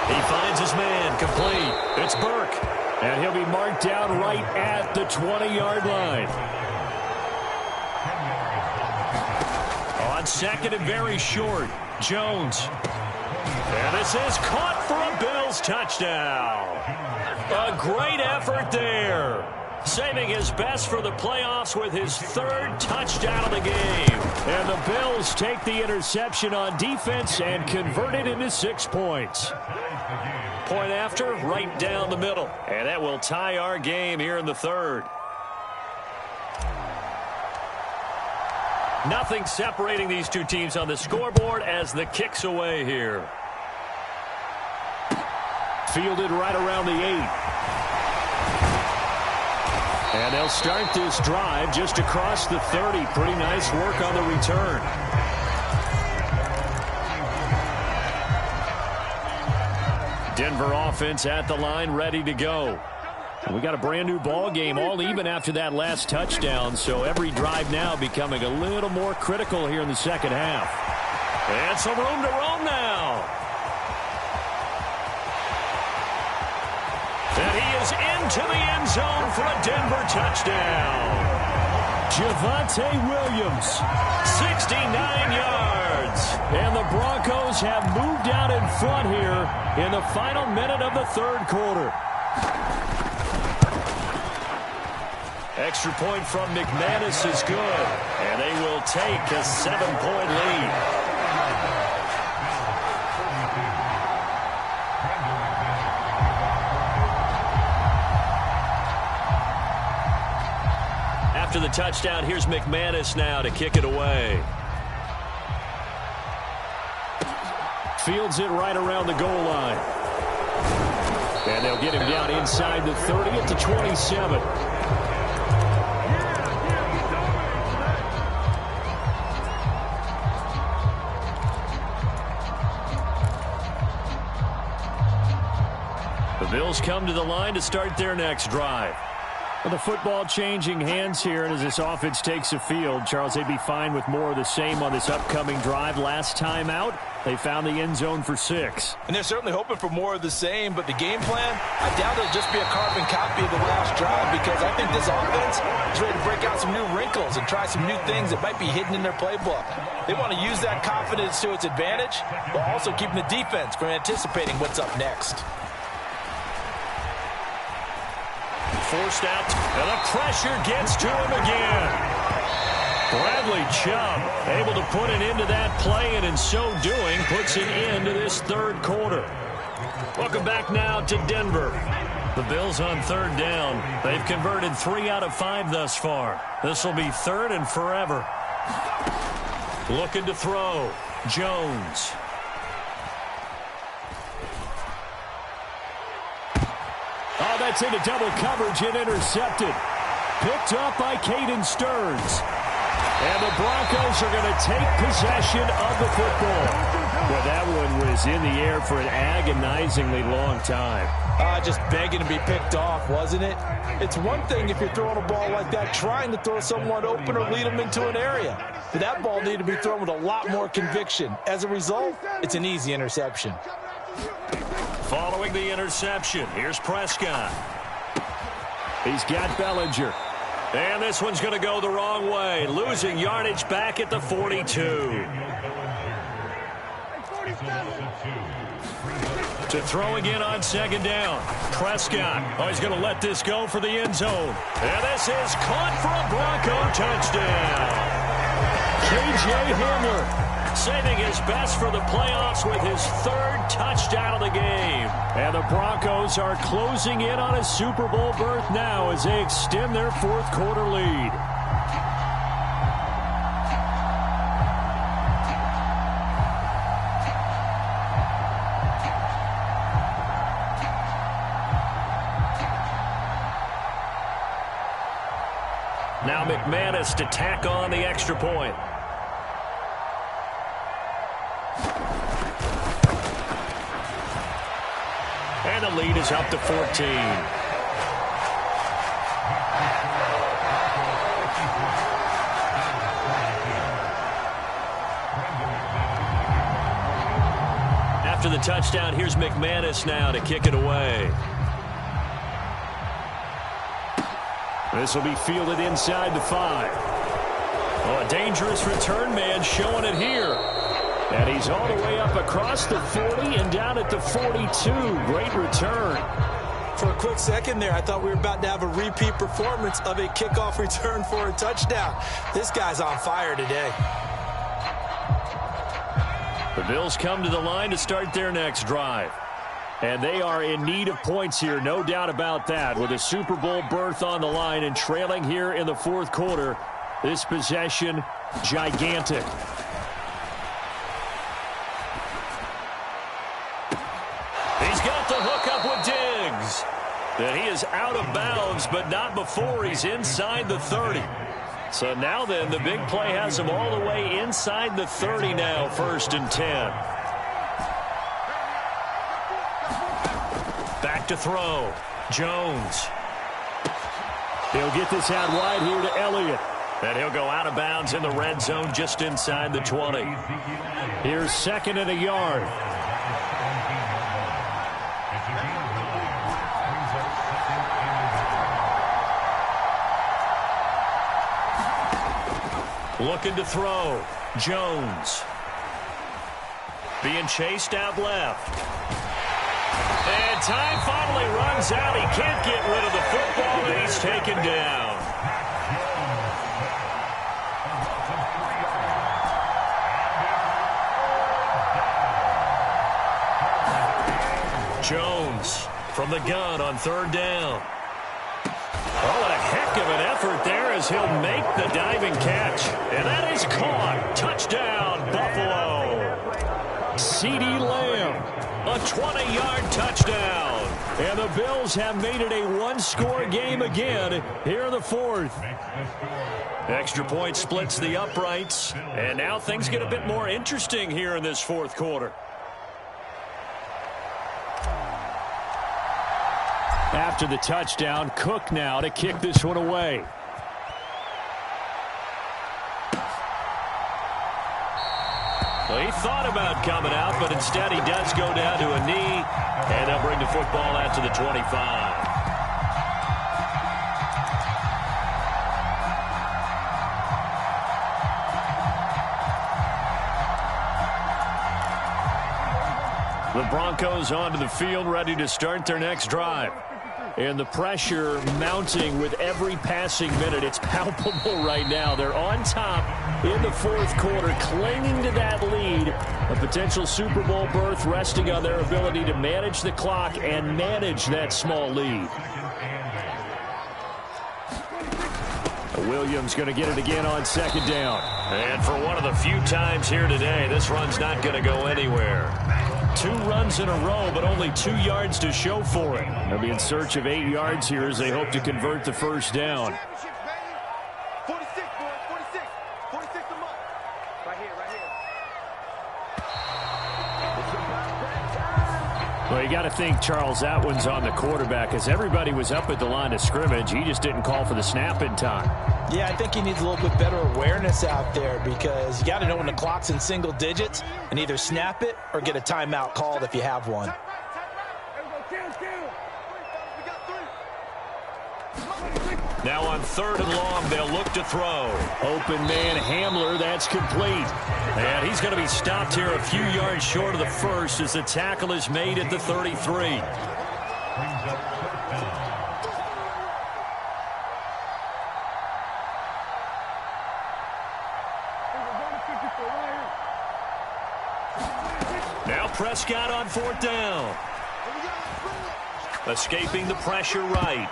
Speaker 2: He finds his man. Complete. It's Burke.
Speaker 6: And he'll be marked down right at the 20-yard line.
Speaker 2: On second and very short. Jones. And this is caught for a Bills touchdown. A great effort there. Saving his best for the playoffs with his 3rd touchdown of the game.
Speaker 6: And the Bills take the interception on defense and convert it into 6 points.
Speaker 2: Point after, right down the middle. And that will tie our game here in the 3rd. Nothing separating these two teams on the scoreboard as the kick's away here.
Speaker 6: Fielded right around the 8. And they'll start this drive just across the 30. Pretty nice work on the return.
Speaker 2: Denver offense at the line, ready to go.
Speaker 6: We got a brand new ball game, all even after that last touchdown. So every drive now becoming a little more critical here in the second half.
Speaker 2: And some room to roam now. And he is into the end zone for a Denver touchdown.
Speaker 6: Javonte Williams,
Speaker 2: 69 yards.
Speaker 6: And the Broncos have moved out in front here in the final minute of the 3rd quarter.
Speaker 2: Extra point from McManus is good. And they will take a 7-point lead. After the touchdown, here's McManus now to kick it away.
Speaker 6: Fields it right around the goal line. And they'll get him down inside the 30 at the 27.
Speaker 2: The Bills come to the line to start their next drive.
Speaker 6: Well, the football changing hands here, and as this offense takes the field, Charles, they'd be fine with more of the same on this upcoming drive. Last time out, they found the end zone for 6.
Speaker 4: And they're certainly hoping for more of the same, but the game plan, I doubt it'll just be a carbon copy of the last drive, because I think this offense is ready to break out some new wrinkles and try some new things that might be hidden in their playbook. They want to use that confidence to its advantage, while also keeping the defense from anticipating what's up next.
Speaker 2: Forced out, and the pressure gets to him again. Bradley Chubb able to put an end to that play, and in so doing puts an end to this 3rd quarter. Welcome back now to Denver. The Bills on third down. They've converted 3 out of 5 thus far. This will be third and forever. Looking to throw. Jones.
Speaker 6: Oh, that's into double coverage and intercepted. Picked up by Caden Stearns. And the Broncos are going to take possession of the football. Well, that one was in the air for an agonizingly long time.
Speaker 4: Just begging to be picked off, wasn't it? It's one thing if you're throwing a ball like that, trying to throw someone open or lead them into an area. But that ball needed to be thrown with a lot more conviction. As a result, it's an easy interception.
Speaker 2: Following the interception, here's Prescott.
Speaker 6: He's got Bellinger.
Speaker 2: And this one's going to go the wrong way. Losing yardage back at the 42. To throw again on second down. Prescott. Oh, he's going to let this go for the end zone. And this is caught for a Bronco touchdown.
Speaker 6: K.J. Hamler
Speaker 2: saving his best for the playoffs with his third touchdown of the game.
Speaker 6: And the Broncos are closing in on a Super Bowl berth now as they extend their fourth quarter lead.
Speaker 2: Now McManus to tack on the extra point. And the lead is up to 14. After the touchdown, here's McManus now to kick it away.
Speaker 6: This will be fielded inside the 5.
Speaker 2: Oh, a dangerous return man showing it here.
Speaker 6: And he's all the way up across the 40 and down at the 42. Great return.
Speaker 3: For a quick second there, I thought we were about to have a repeat performance of a kickoff return for a touchdown. This guy's on fire today.
Speaker 2: The Bills come to the line to start their next drive.
Speaker 6: And they are in need of points here, no doubt about that. With a Super Bowl berth on the line and trailing here in the fourth quarter, this possession, gigantic.
Speaker 2: He's got the hook up with Diggs. And he is out of bounds, but not before he's inside the 30. So now then, the big play has him all the way inside the 30 now, 1st and 10. Back to throw. Jones.
Speaker 6: He'll get this out wide here to Elliott.
Speaker 2: And he'll go out of bounds in the red zone just inside the 20.
Speaker 6: Here's 2nd and a yard.
Speaker 2: Looking to throw. Jones. Being chased out left. And time finally runs out. He can't get rid of the football, and he's taken down. Jones from the gun on 3rd down. Oh, what a heck of an effort there as he'll make the diving catch. And that is caught. Touchdown, Buffalo.
Speaker 6: CeeDee Lamb.
Speaker 2: A 20-yard touchdown.
Speaker 6: And the Bills have made it a one-score game again here in the fourth.
Speaker 2: Extra point splits the uprights. And now things get a bit more interesting here in this fourth quarter.
Speaker 6: After the touchdown, Cook now to kick this one away.
Speaker 2: Well, he thought about coming out, but instead he does go down to a knee, and they'll bring the football out to the 25. The Broncos onto the field, ready to start their next drive.
Speaker 6: And the pressure mounting with every passing minute. It's palpable right now. They're on top in the fourth quarter, clinging to that lead. potential Super Bowl berth resting on their ability to manage the clock and manage that small lead. Williams going to get it again on second down.
Speaker 2: And for one of the few times here today, this run's not going to go anywhere.
Speaker 6: 2 runs in a row, but only 2 yards to show for it. They'll be in search of 8 yards here as they hope to convert the first down.
Speaker 5: 46, boys, 46. 46 a month. Right here, right here.
Speaker 6: Well, you got to think, Charles, that one's on the quarterback as everybody was up at the line of scrimmage. He just didn't call for the snap in time.
Speaker 3: Yeah, I think he needs a little bit better awareness out there because you got to know when the clock's in single digits and either snap it or get a timeout called if you have one.
Speaker 2: Now on 3rd and long, they'll look to throw.
Speaker 6: Open man Hamler, that's complete.
Speaker 2: And he's going to be stopped here a few yards short of the first as the tackle is made at the 33. Now Prescott on 4th down. Escaping the pressure right.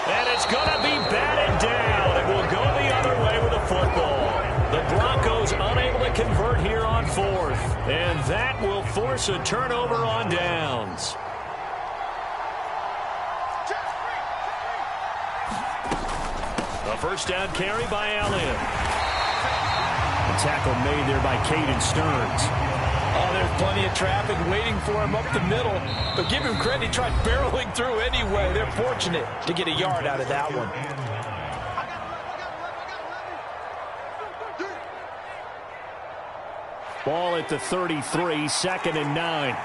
Speaker 2: And it's going to be batted down. It will go the other way with the football. The Broncos unable to convert here on 4th. And that will force a turnover on downs. A first down carry by Allen.
Speaker 6: A tackle made there by Caden Stearns.
Speaker 3: Oh, there's plenty of traffic waiting for him up the middle. But give him credit, he tried barreling through anyway. They're fortunate to get a yard out of that one.
Speaker 6: Ball at the 33, 2nd and 9.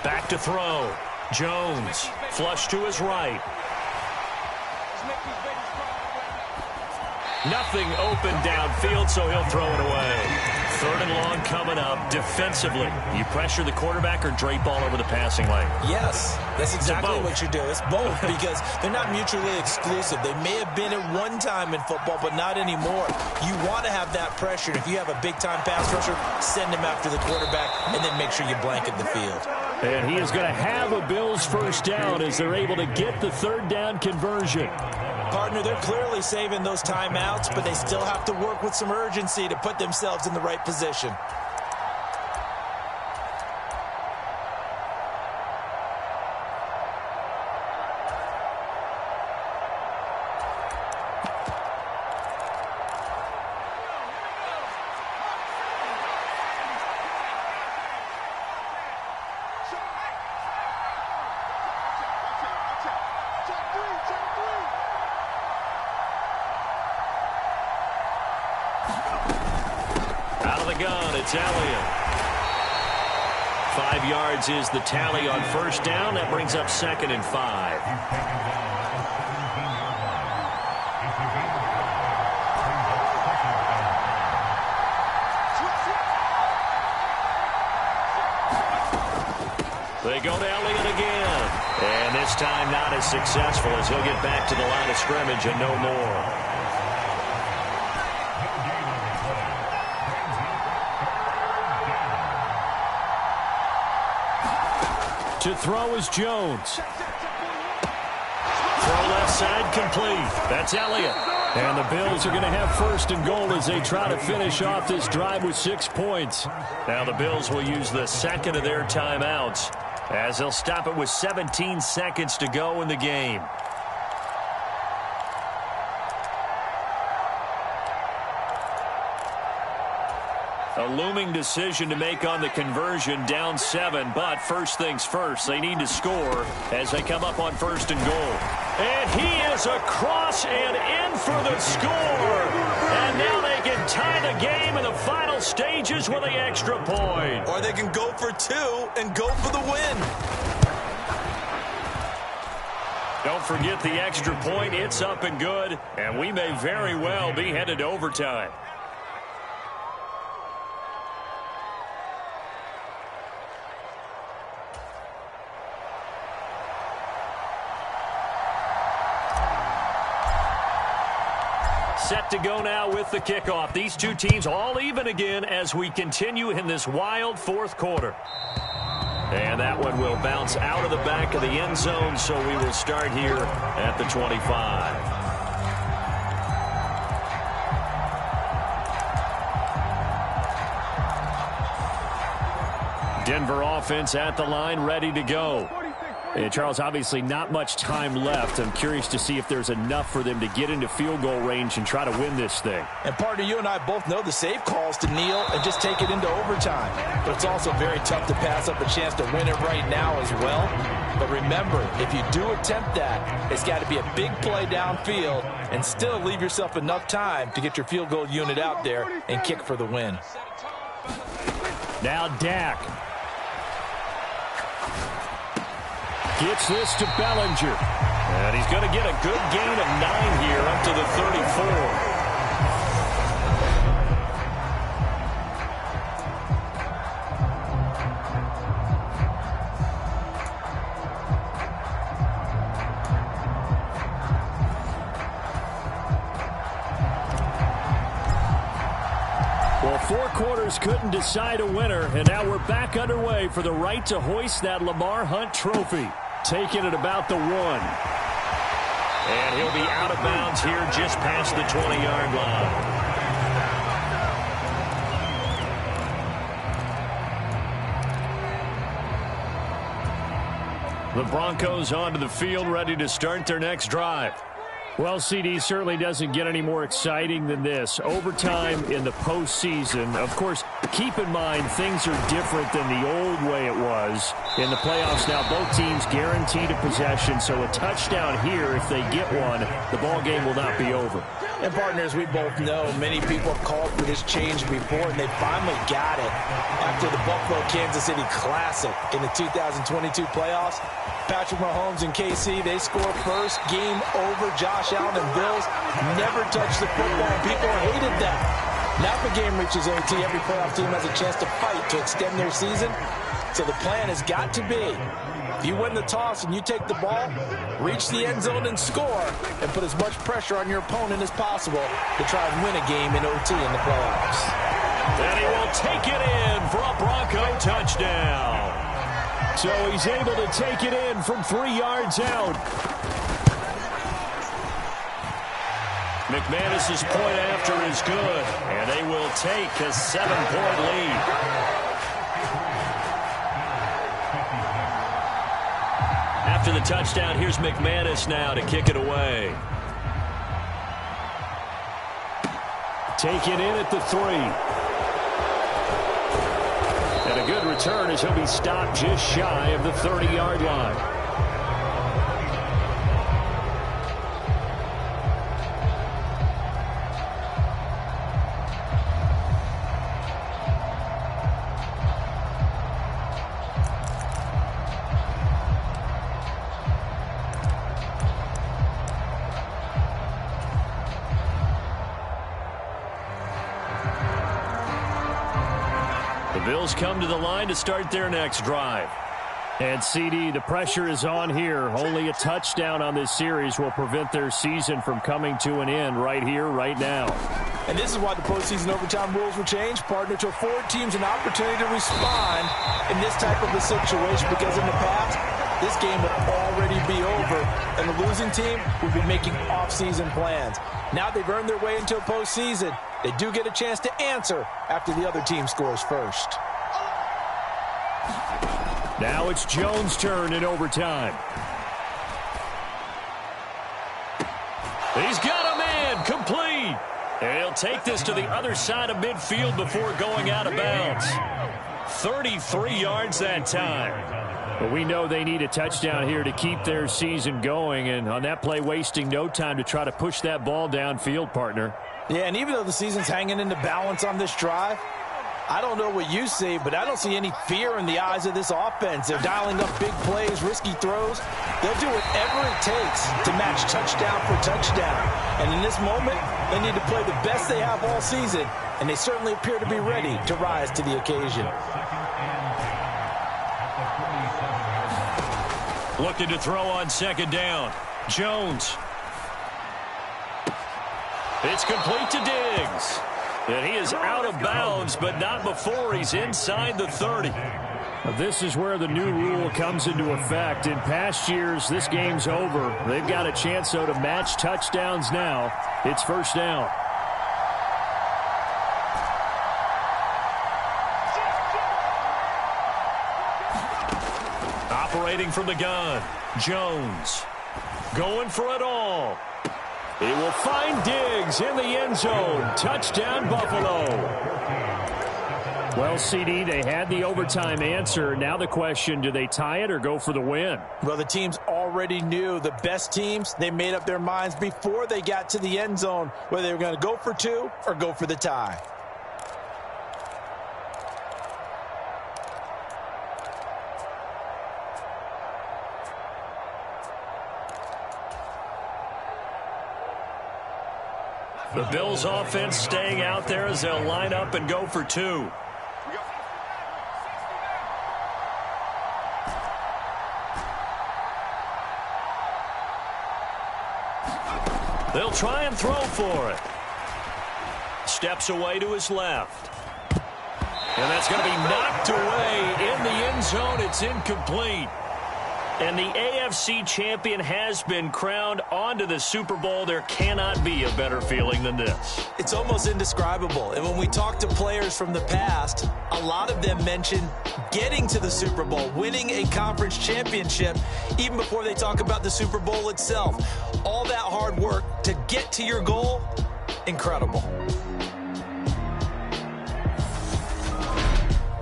Speaker 2: Back to throw. Jones, flush to his right. Nothing open downfield, so he'll throw it away. 3rd and long coming up. Defensively, you pressure the quarterback or drape all over the passing lane?
Speaker 3: Yes, that's exactly what you do. It's both because they're not mutually exclusive. They may have been at one time in football, but not anymore. You want to have that pressure. If you have a big-time pass rusher, send him after the quarterback, and then make sure you blanket the field.
Speaker 6: And he is going to have a Bills first down as they're able to get the 3rd down conversion.
Speaker 3: Partner, they're clearly saving those timeouts, but they still have to work with some urgency to put themselves in the right position.
Speaker 2: It's Elliott. 5 yards is the tally on first down. That brings up 2nd and 5. They go to Elliott again. And this time not as successful as he'll get back to the line of scrimmage and no more.
Speaker 6: To throw is Jones.
Speaker 2: Throw left side complete. That's Elliott.
Speaker 6: And the Bills are going to have 1st and goal as they try to finish off this drive with 6 points.
Speaker 2: Now the Bills will use the 2nd of their timeouts as they'll stop it with 17 seconds to go in the game. A looming decision to make on the conversion, down 7, but first things first, they need to score as they come up on 1st and goal. And he is across and in for the score. And now they can tie the game in the final stages with the extra point.
Speaker 3: Or they can go for 2 and go for the win.
Speaker 2: Don't forget the extra point. It's up and good, and we may very well be headed to overtime. set to go now with the kickoff. These two teams all even again as we continue in this wild fourth quarter. And that one will bounce out of the back of the end zone, so we will start here at the 25. Denver offense at the line, ready to go. And Charles, obviously not much time left. I'm curious to see if there's enough for them to get into field goal range and try to win this thing.
Speaker 4: And partner, you and I both know the safe calls to kneel and just take it into overtime. But it's also very tough to pass up a chance to win it right now as well. But remember, if you do attempt that, it's got to be a big play downfield and still leave yourself enough time to get your field goal unit out there and kick for the win.
Speaker 6: Now Dak. Gets this to Bellinger.
Speaker 2: And he's going to get a good gain of 9 here up to the 34.
Speaker 6: Well, 4 quarters couldn't decide a winner, and now we're back underway for the right to hoist that Lamar Hunt trophy. Taking it about the 1.
Speaker 2: And he'll be out of bounds here just past the 20-yard line. The Broncos onto the field, ready to start their next drive.
Speaker 6: Well, CD certainly doesn't get any more exciting than this. Overtime in the postseason. Of course, keep in mind things are different than the old way it was. In the playoffs now, both teams guaranteed a possession, so a touchdown here, if they get one, the ball game will not be over.
Speaker 4: And partners, we both know many people have called for this change before, and they finally got it. After the Buffalo-Kansas City Classic in the 2022 playoffs, Patrick Mahomes and KC, they score first. Game over. Josh Allen and Bills never touched the football. People hated that. Now if the game reaches OT, every playoff team has a chance to fight to extend their season. So the plan has got to be, if you win the toss and you take the ball, reach the end zone and score, and put as much pressure on your opponent as possible to try and win a game in OT in the playoffs.
Speaker 2: And he will take it in for a Bronco touchdown.
Speaker 6: So he's able to take it in from 3 yards out.
Speaker 2: McManus's point after is good, and they will take a 7-point lead. After the touchdown, here's McManus now to kick it away.
Speaker 6: Taken in at the 3. And a good return as he'll be stopped just shy of the 30-yard line.
Speaker 2: Bills come to the line to start their next drive.
Speaker 6: And CD, the pressure is on here. Only a touchdown on this series will prevent their season from coming to an end right here, right now.
Speaker 4: And this is why the postseason overtime rules were changed, partner, to afford teams an opportunity to respond in this type of a situation, because in the past, this game would already be over, and the losing team would be making off-season plans. Now they've earned their way into a postseason. They do get a chance to answer after the other team scores first.
Speaker 6: Now it's Jones' turn in overtime.
Speaker 2: He's got him in, complete. And he'll take this to the other side of midfield before going out of bounds. 33 yards that time.
Speaker 6: But we know they need a touchdown here to keep their season going, and on that play, wasting no time to try to push that ball downfield, partner.
Speaker 4: Yeah, and even though the season's hanging in the balance on this drive, I don't know what you see, but I don't see any fear in the eyes of this offense. They're dialing up big plays, risky throws. They'll do whatever it takes to match touchdown for touchdown. And in this moment, they need to play the best they have all season, and they certainly appear to be ready to rise to the occasion.
Speaker 2: Looking to throw on second down. Jones. It's complete to Diggs. And he is out of bounds, but not before he's inside the 30.
Speaker 6: This is where the new rule comes into effect. In past years, this game's over. They've got a chance, though, to match touchdowns now. It's first down.
Speaker 2: Operating from the gun, Jones going for it all. He will find Diggs in the end zone. Touchdown, Buffalo.
Speaker 6: Well, CD, they had the overtime answer. Now the question, do they tie it or go for the win?
Speaker 3: Well, the teams already knew. The best teams, they made up their minds before they got to the end zone whether they were going to go for two or go for the tie.
Speaker 2: The Bills offense staying out there as they'll line up and go for two. They'll try and throw for it. Steps away to his left. And that's going to be knocked away in the end zone. It's incomplete. And the AFC champion has been crowned onto the Super Bowl. There cannot be a better feeling than this.
Speaker 3: It's almost indescribable. And when we talk to players from the past, a lot of them mention getting to the Super Bowl, winning a conference championship, even before they talk about the Super Bowl itself. All that hard work to get to your goal, incredible.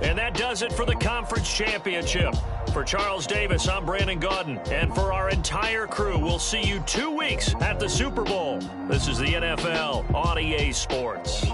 Speaker 2: And that does it for the conference championship. For Charles Davis, I'm Brandon Gaudin. And for our entire crew, we'll see you 2 weeks at the Super Bowl. This is the NFL on EA Sports.